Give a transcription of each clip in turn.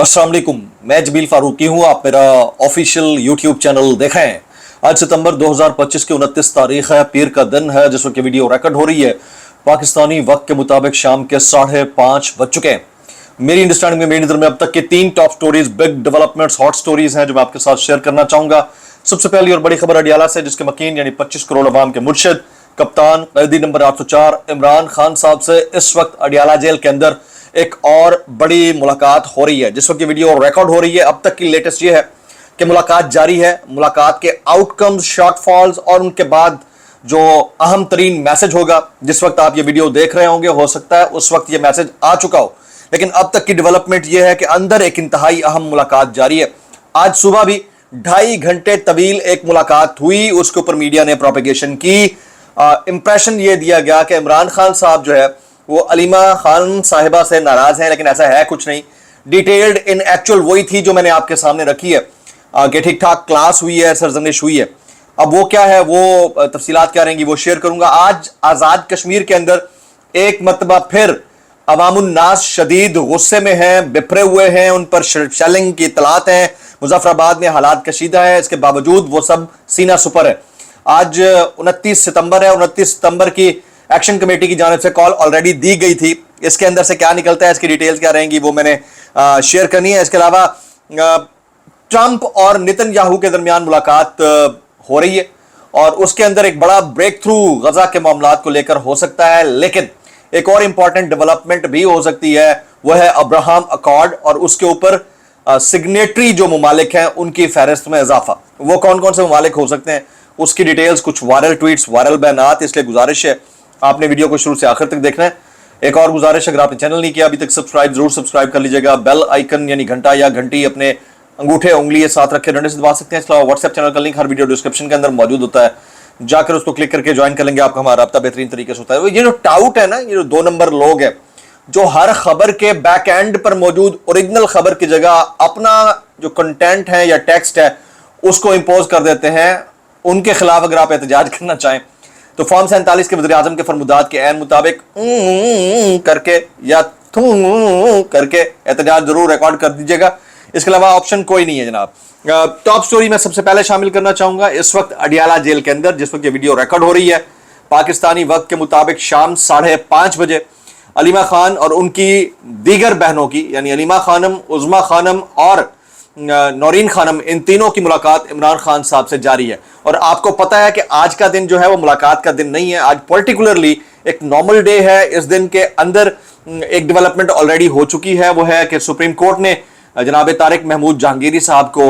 अस्सलाम वालेकुम, मैं जमील फारूकी हूँ। आप मेरा ऑफिशियल यूट्यूब चैनल देखें। आज सितंबर 2025 की 29 तारीख है, पीर का दिन है, जिस वक्त ये वीडियो रिकॉर्ड हो रही है पाकिस्तानी वक्त के मुताबिक शाम के 5:30 बज चुके हैं। मेरी अंडरस्टैंडिंग में, मेरी नजर में अब तक की 3 top stories, big developments, hot stories हैं जो मैं आपके साथ शेयर करना चाहूंगा। सबसे पहली और बड़ी खबर अडियाला से, जिसके मकीन यानी 25 करोड़ अवाम के मुर्शिद, कप्तान, कैदी नंबर 804 इमरान खान साहब से इस वक्त अडियाला जेल के अंदर एक और बड़ी मुलाकात हो रही है। जिस वक्त ये वीडियो रिकॉर्ड हो रही है, अब तक की लेटेस्ट ये है कि मुलाकात जारी है। मुलाकात के आउटकम्स, शॉर्टफॉल्स और उनके बाद जो अहम तरीन मैसेज होगा, जिस वक्त आप ये वीडियो देख रहे होंगे, हो सकता है उस वक्त ये मैसेज आ चुका हो, लेकिन अब तक की डेवलपमेंट ये है कि अंदर एक इंतहाई अहम मुलाकात जारी है। आज सुबह भी 2.5 घंटे तवील एक मुलाकात हुई, उसके ऊपर मीडिया ने प्रोपेगेशन की। इंप्रेशन ये दिया गया कि इमरान खान साहब जो है वो अलीमा खान साहिबा से नाराज हैं, लेकिन ऐसा है कुछ नहीं। डिटेल्ड इन एक्चुअल वही थी जो मैंने आपके सामने रखी है कि ठीक ठाक क्लास हुई है, सरजमिश हुई है। अब वो क्या है, वो तफसीलात क्या रहेंगी, वो शेयर करूंगा। आज आज़ाद कश्मीर के अंदर एक मरतबा फिर अवामुन्नास शदीद गुस्से में हैं, बिफरे हुए हैं, उन पर शेलिंग की इतलात हैं। मुजफ्फराबाद में हालात कशीदा है, इसके बावजूद वो सब सीना सुपर है। आज 29 सितंबर है। 29 सितंबर की एक्शन कमेटी की जानिब से कॉल ऑलरेडी दी गई थी। इसके अंदर से क्या निकलता है, इसकी डिटेल्स क्या रहेंगी, वो मैंने शेयर करनी है। इसके अलावा ट्रंप और नेतन्याहू के दरमियान मुलाकात हो रही है और उसके अंदर एक बड़ा ब्रेक थ्रू गजा के मामलात को लेकर हो सकता है, लेकिन एक और इंपॉर्टेंट डेवलपमेंट भी हो सकती है, वह है अब्राहम अकॉर्ड और उसके ऊपर सिग्नेटरी जो ममालिक हैं उनकी फहरिस्त में इजाफा। वो कौन कौन से ममालिक हो सकते हैं, उसकी डिटेल्स, कुछ वायरल ट्वीट्स, वायरल बयानात, इसलिए गुजारिश है आपने वीडियो को शुरू से आखिर तक देखना है। एक और गुजारिश, अगर आपने चैनल नहीं किया अभी तक, सब्सक्राइब जरूर सब्सक्राइब कर लीजिएगा। बेल आइकन यानी घंटा या घंटी अपने अंगूठे उंगली साथ रखे डंडे से दबा सकते हैं। इसके अलावा व्हाट्सएप चैनल का लिंक हर वीडियो डिस्क्रिप्शन के अंदर मौजूद होता है, जाकर उसको क्लिक करके ज्वाइन कर लेंगे, आपका हमारा रब्ता बेहतरीन तरीके से होता है। ये जो टाउट है ना, ये जो 2 नंबर लोग हैं जो हर खबर के बैक एंड पर मौजूद ओरिजिनल खबर की जगह अपना जो कंटेंट है या टेक्स्ट है उसको इंपोज कर देते हैं, उनके खिलाफ अगर आप एहतजाज करना चाहें तो फॉर्म 47 के वज़ीर आज़म के फरमुदात के ऐन मुताबिक करके या थू करके एहतजाज जरूर रिकॉर्ड कर दीजिएगा। इसके अलावा ऑप्शन कोई नहीं है जनाब। टॉप स्टोरी में सबसे पहले शामिल करना चाहूंगा इस वक्त अडियाला जेल के अंदर, जिस वक्त ये वीडियो रिकॉर्ड हो रही है पाकिस्तानी वक्त के मुताबिक शाम 5:30 बजे, अलीमा खान और उनकी दीगर बहनों की यानी अलीमा खानम, उज़मा खानम और नौरीन खानम, इन तीनों की मुलाकात इमरान खान साहब से जारी है। और आपको पता है कि आज का दिन जो है वो मुलाकात का दिन नहीं है, आज पर्टिकुलरली एक नॉर्मल डे है। इस दिन के अंदर एक डेवलपमेंट ऑलरेडी हो चुकी है, वो है कि सुप्रीम कोर्ट ने जनाब तारिक महमूद जहांगीरी साहब को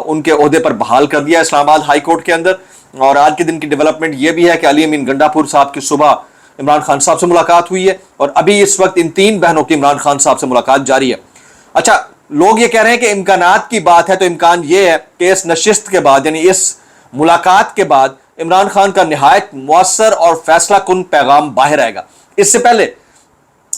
उनके ओहदे पर बहाल कर दिया इस्लामाबाद हाई कोर्ट के अंदर। और आज के दिन की डेवलपमेंट ये भी है कि अली अमीन गंडापुर साहब की सुबह इमरान खान साहब से मुलाकात हुई है और अभी इस वक्त इन 3 बहनों की इमरान खान साहब से मुलाकात जारी है। अच्छा, लोग ये कह रहे हैं कि इम्कानात की बात है, तो इम्कान ये है कि इस नशिस्त के बाद यानी इस मुलाकात के बाद इमरान खान का निहायत मुअस्सर और फैसला कुन पैगाम बाहर आएगा। इससे पहले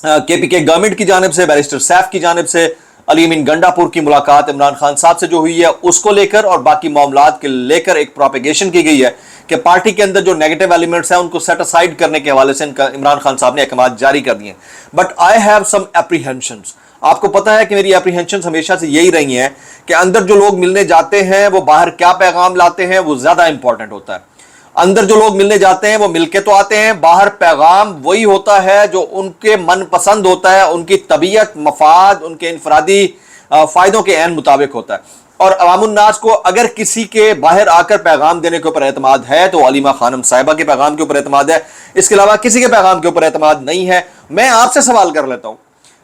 केपीके गवर्नमेंट की जानिब से, बैरिस्टर सैफ की जानिब से अली अमीन गंडापुर की मुलाकात इमरान खान साहब से जो हुई है उसको लेकर और बाकी मामलात के लेकर एक प्रोपेगेशन की गई है कि पार्टी के अंदर जो नेगेटिव एलिमेंट्स हैं उनको सेट असाइड करने के हवाले से इमरान खान साहब ने अहकाम जारी कर दिए। But I have some apprehensions. आपको पता है कि मेरी एप्रीहेंशंस हमेशा से यही रही हैं कि अंदर जो लोग मिलने जाते हैं वो बाहर क्या पैगाम लाते हैं वो ज्यादा इंपॉर्टेंट होता है। अंदर जो लोग मिलने जाते हैं वो मिलके तो आते हैं, बाहर पैगाम वही होता है जो उनके मन पसंद होता है, उनकी तबीयत, मफाद, उनके इनफरादी फायदों के ऐन मुताबिक होता है। और अवामुन्नास को अगर किसी के बाहर आकर पैगाम देने के ऊपर एतमाद है तो अलीमा खानम साहिबा के पैगाम के ऊपर एतमाद है, इसके अलावा किसी के पैगाम के ऊपर एतमाद नहीं है। मैं आपसे सवाल कर लेता हूं,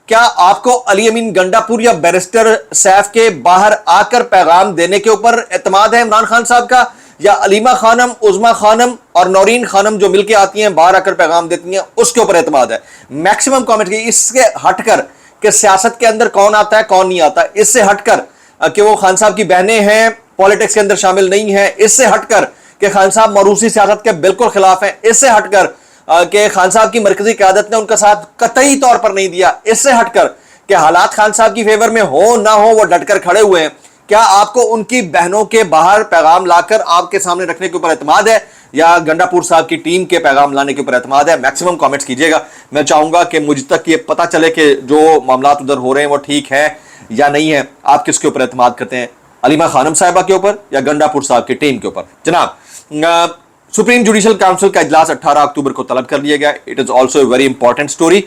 क्या आपको अली अमीन गंडापुर या बैरिस्टर सैफ के बाहर आकर पैगाम देने के ऊपर एतमाद है इमरान खान साहब का, या अलीमा खानम, उज़मा खानम और नौरीन खानम जो मिलके आती हैं बाहर आकर पैगाम देती हैं उसके ऊपर एतमाद है? मैक्सिमम कमेंट की इससे हटकर कि सियासत के अंदर कौन आता है कौन नहीं आता, इससे हटकर कि वो खान साहब की बहनें हैं, पॉलिटिक्स के अंदर शामिल नहीं है, इससे हटकर कि खान साहब मरूसी सियासत के बिल्कुल खिलाफ हैं, इससे हटकर कि खान साहब की मरकजी क़यादत ने उनका साथ कतई तौर पर नहीं दिया, इससे हटकर कि हालात खान साहब की फेवर में हो ना हो वो डटकर खड़े हुए हैं, क्या आपको उनकी बहनों के बाहर पैगाम लाकर आपके सामने रखने के ऊपर एतमाद है या गंडापुर साहब की टीम के पैगाम लाने के ऊपर एतमाद है? मैक्सिमम कमेंट्स कीजिएगा। मैं चाहूंगा कि मुझ तक ये पता चले कि जो मामलात उधर हो रहे हैं वो ठीक है یا نہیں ہے؟ آپ کس کے اوپر اعتماد کرتے ہیں، علیمہ خانم صاحبہ کے اوپر یا گنڈاپور صاحب کی ٹیم کے اوپر؟ جناب سپریم جوڈیشل کاؤنسل کا اجلاس 18 اکتوبر کو طلب کر لیا گیا. It is also a very important story.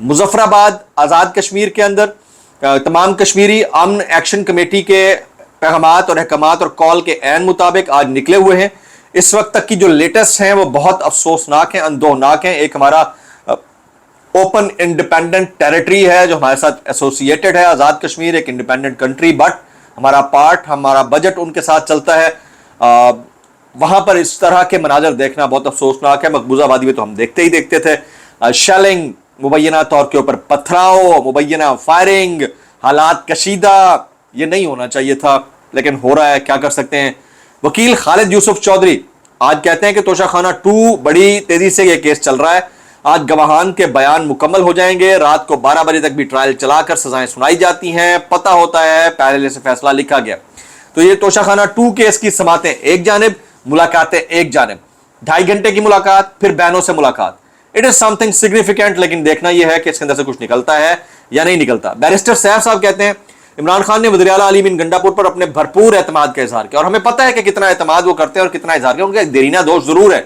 Muzaffar آباد آزاد کشمیر کے اندر تمام کشمیری امن ایکشن کمیٹی کے پیغامات اور احکامات اور کال کے عین مطابق آج نکلے ہوئے ہیں. اس وقت تک کی جو لیٹسٹ ہیں وہ بہت افسوسناک ہیں، اندوہناک ہیں. ایک ہمارا اوپن انڈیپینڈنٹ ٹیریٹری ہے جو ہمارے ساتھ ایسوسیٹڈ ہے، آزاد کشمیر ایک انڈیپینڈنٹ کنٹری، بٹ ہمارا پارٹ، ہمارا بجٹ ان کے ساتھ چلتا ہے. وہاں پر اس طرح کے مناظر دیکھنا بہت افسوسناک ہے. مقبوضہ آبادی میں تو ہم دیکھتے ہی دیکھتے تھے، شیلنگ، مبینہ طور کے اوپر پتھراؤ، مبینہ فائرنگ، حالات کشیدہ. یہ نہیں ہونا چاہیے تھا لیکن ہو رہا ہے، کیا کر سکتے ہیں. وکیل خالد یوسف چودھری آج کہتے ہیں کہ توشہ خانہ 2 بڑی تیزی سے یہ کیس چل رہا ہے. آج گواہان کے بیان مکمل ہو جائیں گے. رات کو 12 بجے تک بھی ٹرائل چلا کر سزائیں سنائی جاتی ہیں. پتہ ہوتا ہے پہلے سے فیصلہ لکھا گیا. تو یہ توشہ خانہ 2 کیس کی سماعتیں ایک جانب، ملاقاتیں ایک جانب، 2.5 گھنٹے کی ملاقات، پھر بینوں سے ملاقات. It is some thing significant, لیکن دیکھنا یہ ہے کہ اس کے اندر سے کچھ نکلتا ہے یا نہیں نکلتا. بیرسٹر سیف صاحب کہتے ہیں عمران خان نے وزیر اعلیٰ علی امین گنڈاپور پر اپنے بھرپور اعتماد کا اظہار کیا، اور ہمیں پتہ ہے کہ کتنا اعتماد وہ کرتے ہیں اور کتنا اظہار کیا. ان کا ایک دیرینہ دوست ضرور ہے،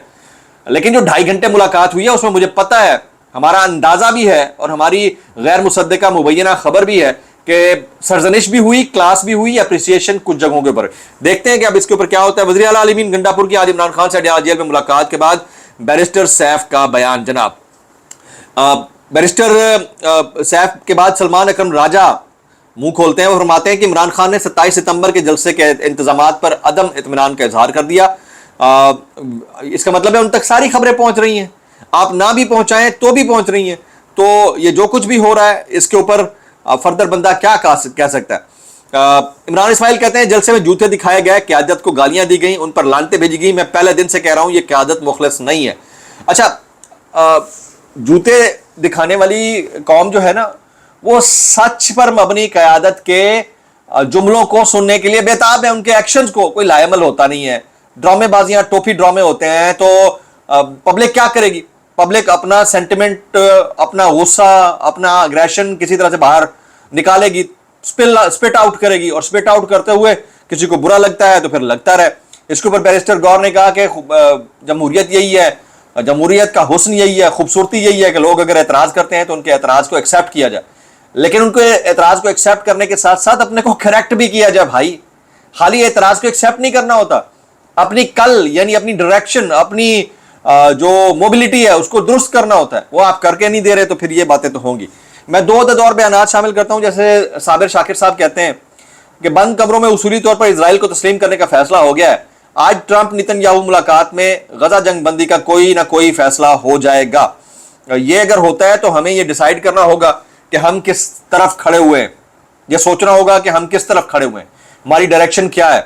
لیکن جو 2.5 گھنٹے ملاقات ہوئی ہے اس میں مجھے پتہ ہے، ہمارا اندازہ بھی ہے اور ہماری غیر مصدقہ مبینہ خبر بھی ہے کہ سرزنش بھی ہوئی، کلاس بھی ہوئی، اپریسیشن کچھ جگہوں کے اوپر. دیکھتے ہیں کہ اب اس کے اوپر کیا ہوتا ہے. وزیر اعلیٰ علی امین گنڈاپور کی آج عمران خان سے اڈیالہ جیل میں ملاقات کے بعد بیرسٹر سیف کا بیان. جناب بیرسٹر سیف کے بعد سلمان اکرم راجہ منہ کھولتے ہیں اور فرماتے ہیں کہ عمران خان نے 27 ستمبر کے جلسے کے انتظامات پر عدم اطمینان کا اظہار کر دیا. اس کا مطلب ہے ان تک ساری خبریں پہنچ رہی ہیں، آپ نہ بھی پہنچائیں تو بھی پہنچ رہی ہیں. تو یہ جو کچھ بھی ہو رہا ہے اس کے اوپر فردر بندہ کیا کہہ سکتا ہے. عمران اسماعیل کہتے ہیں جلسے میں جوتے دکھائے گئے، قیادت کو گالیاں دی گئیں، ان پر لعنتیں بھیجی گئیں. میں پہلے دن سے کہہ رہا ہوں یہ قیادت مخلص نہیں ہے. اچھا جوتے دکھانے والی قوم جو ہے نا وہ سچ پر مبنی قیادت کے جملوں کو سننے کے لیے بےتاب ہے، ان کے ایکشنز کو کوئی لا عمل ہوتا نہیں ہے. ڈرامے بازیاں، ٹوپی ڈرامے ہوتے ہیں. تو پبلک کیا کرے گی؟ پبلک اپنا سینٹیمنٹ، اپنا غصہ، اپنا اگریشن کسی طرح سے باہر نکالے گی، سپٹ آؤٹ کرے گی، اور سپٹ آؤٹ کرتے ہوئے کسی کو برا لگتا ہے تو پھر لگتا رہے. اس کے اوپر بیرسٹر گور نے کہا کہ جمہوریت یہی ہے، جمہوریت کا حسن یہی ہے، خوبصورتی یہی ہے کہ لوگ اگر اعتراض کرتے ہیں تو ان کے اعتراض کو ایکسیپٹ کیا جائے، لیکن ان کو اعتراض کو ایکسیپٹ کرنے کے ساتھ ساتھ اپنے کو کریکٹ بھی کیا جائے. بھائی خالی اعتراض کو ایکسیپٹ نہیں کرنا ہوتا، اپنی کل یعنی اپنی ڈائریکشن، اپنی جو موبلٹی ہے اس کو درست کرنا ہوتا ہے. وہ آپ کر کے نہیں دے رہے تو پھر یہ باتیں تو ہوں گی. میں 2 عدد اور بیانات شامل کرتا ہوں. جیسے صابر شاکر صاحب کہتے ہیں کہ بند کمروں میں اصولی طور پر اسرائیل کو تسلیم کرنے کا فیصلہ ہو گیا ہے. آج ٹرمپ نتن یاہو ملاقات میں غزہ جنگ بندی کا کوئی نہ کوئی فیصلہ ہو جائے گا. یہ اگر ہوتا ہے تو ہمیں یہ ڈیسائیڈ کرنا ہوگا کہ ہم کس طرف کھڑے ہوئے ہیں. یہ سوچنا ہوگا کہ ہم کس طرف کھڑے ہوئے ہیں، ہماری ڈائریکشن کیا ہے.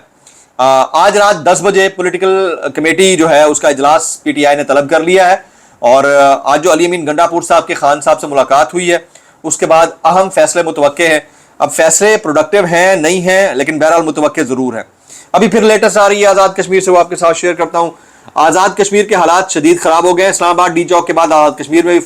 آج رات 10 بجے پولیٹیکل کمیٹی جو ہے اس کا اجلاس پی ٹی آئی نے طلب کر لیا ہے، اور آج جو علی امین گنڈاپور صاحب کے خان صاحب سے ملاقات ہوئی ہے اس کے بعد اہم فیصلے متوقع ہیں. اب فیصلے پروڈکٹیو ہیں نہیں ہیں لیکن بہرحال متوقع ضرور ہیں. ابھی پھر لیٹسٹ آ رہی ہے آزاد کشمیر سے، وہ آپ کے ساتھ شیئر کرتا ہوں. آزاد کشمیر کے حالات شدید خراب ہو گئے ہیں. اسلام آباد ڈی چوک کے بعد آزاد کشمیر میں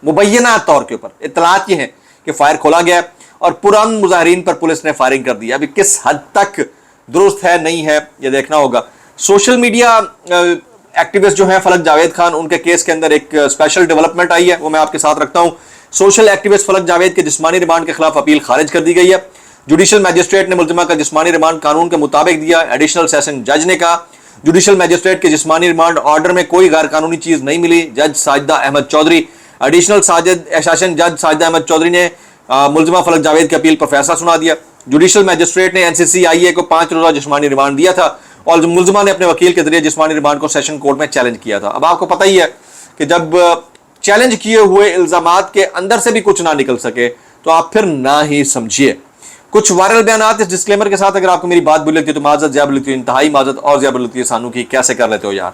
مبینہ طور کے اوپر اطلاعات یہ ہیں کہ فائر کھولا گیا اور پرامن مظاہرین پر پولیس نے فائرنگ کر دی. ابھی کس حد تک درست ہے نہیں ہے یہ دیکھنا ہوگا. سوشل میڈیا ایکٹیوسٹ جو ہیں فلک جاوید خان، ان کے کیس کے اندر ایک اسپیشل ڈیولپمنٹ آئی ہے، وہ میں آپ کے ساتھ رکھتا ہوں. سوشل ایکٹیوسٹ فلک جاوید کے جسمانی ریمانڈ کے خلاف اپیل خارج کر دی گئی ہے. جوڈیشل میجسٹریٹ نے ملزمہ کا جسمانی ریمانڈ قانون کے مطابق دیا. ایڈیشنل سیشن جج نے کہا جوڈیشل میجسٹریٹ کے جسمانی ریمانڈ آرڈر میں کوئی غیر قانونی چیز نہیں ملی. جج ساجدہ احمد چودھری، ایڈیشنل سیشن جج ساجدہ احمد چودھری نے ملزمہ فلک جاوید کی اپیل پر فیصلہ سنا دیا. جوڈیشل میجسٹریٹ نے NCCIA کو 5 روزہ جسمانی ریمانڈ دیا تھا اور ملزمہ نے اپنے وکیل کے ذریعے جسمانی ریمانڈ کو سیشن کورٹ میں چیلنج کیا تھا. اب آپ کو پتہ ہی ہے کہ جب چیلنج کیے ہوئے الزامات کے اندر سے بھی کچھ نہ نکل سکے تو آپ پھر نہ ہی سمجھیے. کچھ وائرل بیانات اس ڈسکلیمر کے ساتھ، اگر آپ کو میری بات بری لگتی ہے تو معذرت، زیادہ بری لگتی ہے انتہائی معذرت، اور زیادہ بری لگتی ہے سانو کی کیسے کر لیتے ہو یار.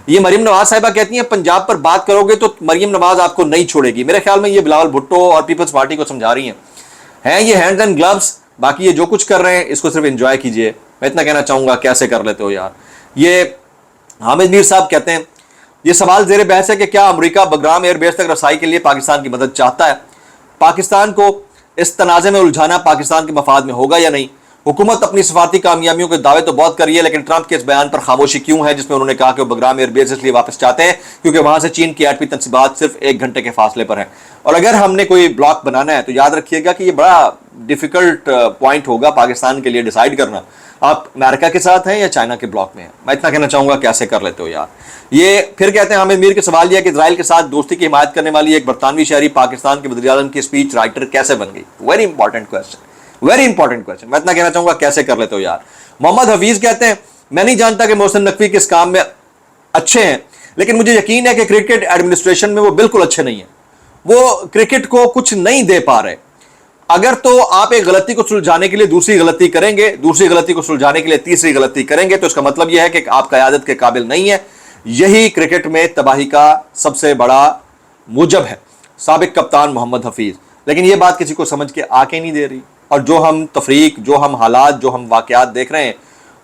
یہ مریم نواز صاحبہ کہتی ہیں پنجاب پر بات کرو گے تو مریم نواز آپ کو نہیں چھوڑے گی. میرے خیال میں یہ بلاول بھٹو اور پیپلز پارٹی کو سمجھا رہی ہیں یہ ہینڈز اینڈ گلوز. باقی یہ جو کچھ کر رہے ہیں اس کو صرف انجوائے کیجئے. میں اتنا کہنا چاہوں گا کیسے کر لیتے ہو یار. یہ حامد میر صاحب کہتے ہیں یہ سوال زیر بحث ہے کہ کیا امریکہ بگرام ایئر بیس تک رسائی کے لیے پاکستان کی مدد چاہتا ہے. پاکستان کو इस तनाज़े में उलझाना पाकिस्तान के मफाद में होगा या नहीं। हुकूमत अपनी सफारती कामयाबियों के दावे तो बहुत कर रही है, लेकिन ट्रंप के इस बयान पर खामोशी क्यों है, जिसमें उन्होंने कहा कि वो बगराम एयरबेस इसलिए वापस चाहते हैं क्योंकि वहां से चीन की एटमी तनसीबात सिर्फ 1 घंटे के फासले पर है। और अगर हमने कोई ब्लॉक बनाना है तो याद रखिएगा कि ये बड़ा डिफिकल्ट पॉइंट होगा पाकिस्तान के लिए डिसाइड करना, आप अमेरिका के साथ हैं या चाइना के ब्लॉक में हैं। मैं इतना कहना चाहूंगा, कैसे कर लेते हो यार। ये फिर कहते हैं हामिद मीर के सवाल यह कि इजराइल के साथ दोस्ती की हिमायत करने वाली एक बरतानवी शहरी पाकिस्तान के वज़ीर-ए-आज़म की स्पीच राइटर कैसे बन गई। Very important question, very important question. मैं इतना कहना चाहूंगा, कैसे कर लेते हो यार। मोहम्मद हफीज कहते हैं मैं नहीं जानता कि मोहसिन नकवी किस काम में अच्छे हैं, लेकिन मुझे यकीन है कि क्रिकेट एडमिनिस्ट्रेशन में वो बिल्कुल अच्छे नहीं है, वो क्रिकेट को कुछ नहीं दे पा रहे। अगर तो आप एक गलती को सुलझाने के लिए दूसरी गलती करेंगे, दूसरी गलती को सुलझाने के लिए तीसरी गलती करेंगे, तो इसका मतलब यह है कि आप क़यादत के काबिल नहीं है। यही क्रिकेट में तबाही का सबसे बड़ा मूजब है, साबिक कप्तान मोहम्मद हफीज। लेकिन यह बात किसी को समझ के आके नहीं दे रही, और जो हम तफरीक, जो हम हालात, जो हम वाक़यात देख रहे हैं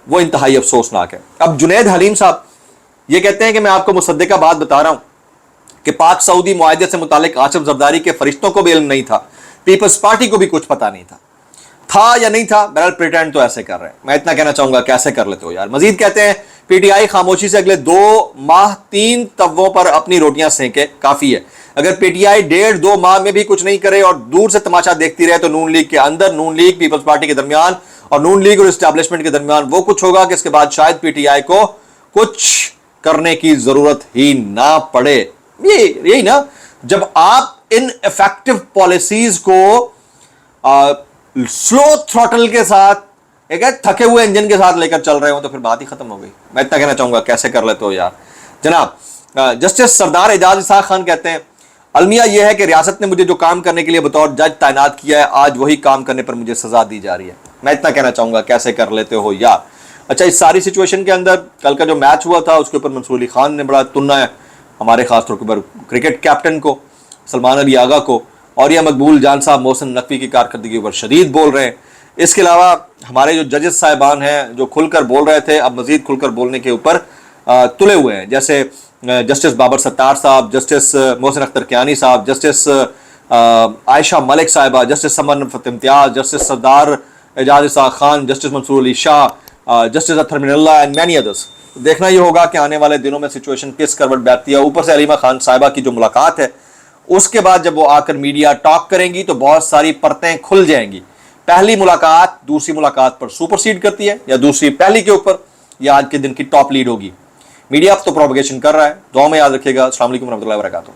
वो इंतहाई अफसोसनाक है। अब जुनैद हलीम साहब ये कहते हैं कि मैं आपको मुसद्दिका बात बता रहा हूं कि पाक सऊदी मुआहदे से मुतालिक आसिफ जरदारी के फरिश्तों को भी इल्म नहीं था, पीपल्स पार्टी को भी कुछ पता नहीं था या नहीं था, बहरहाल प्रिटेंड तो ऐसे कर रहे हैं। मैं इतना कहना चाहूंगा, कैसे कर लेते हो यार। मजीद कहते हैं पीटीआई खामोशी से अगले 2 माह 3 तवों पर अपनी रोटियां सेंके काफी है। अगर पीटीआई 1.5-2 माह में भी कुछ नहीं करे और दूर से तमाशा देखती रहे तो नून लीग के अंदर, नून लीग पीपल्स पार्टी के दरमियान और नून लीग और एस्टैब्लिशमेंट के दरमियान वो कुछ होगा कि इसके बाद शायद पीटीआई को कुछ करने की जरूरत ही ना पड़े। यही ना, जब आप इन इफेक्टिव पॉलिसीज को स्लो थ्रॉटल के साथ, एक थके हुए इंजन के साथ लेकर चल रहे हो, तो फिर बात ही खत्म हो गई। मैं इतना कहना चाहूंगा, कैसे कर लेते हो यार। जनाब जस्टिस सरदार एजाज इसाक खान कहते हैं अलमिया यह है कि रियासत ने मुझे जो काम करने के लिए बतौर जज तैनात किया है, आज वही काम करने पर मुझे सजा दी जा रही है। मैं इतना कहना चाहूंगा, कैसे कर लेते हो यार। अच्छा, इस सारी सिचुएशन के अंदर कल का जो मैच हुआ था उसके ऊपर मंसूर अली खान ने बड़ा तुन्ना है हमारे खासतौर के ऊपर क्रिकेट कैप्टन को, सलमान अली आगा को, और यह मकबूल जान साहब मोहसिन नकवी की कारकर्दगी के ऊपर शदीद बोल रहे हैं। इसके अलावा हमारे जो जजेस साहिबान हैं जो खुलकर बोल रहे थे, अब मजीद खुलकर बोलने के ऊपर तुले हुए हैं, जैसे जस्टिस बाबर सत्तार साहब, जस्टिस मोहसिन अख्तर कियानी साहब, जस्टिस आयशा मलिक साहिबा, justice Saman Rafat Imtiaz, justice Sardar Ejaz Ishaq Khan, justice Mansoor Ali Shah, justice Athar Minallah and many others. देखना ये होगा कि आने वाले दिनों में सिचुएशन किस करवट बैठती है। ऊपर से अलीमा खान साहिबा की जो मुलाकात है, उसके बाद जब वो आकर मीडिया टॉक करेंगी तो बहुत सारी परतें खुल जाएंगी। पहली मुलाकात दूसरी मुलाकात पर सुपरसीड करती है, या दूसरी पहली के ऊपर, या आज के दिन की टॉप लीड होगी। मीडिया अब तो प्रोपगेशन कर रहा है। दुआ में याद रखिएगा। अस्सलाम वालेकुम रहमतुल्लाहि व बरकातुहू।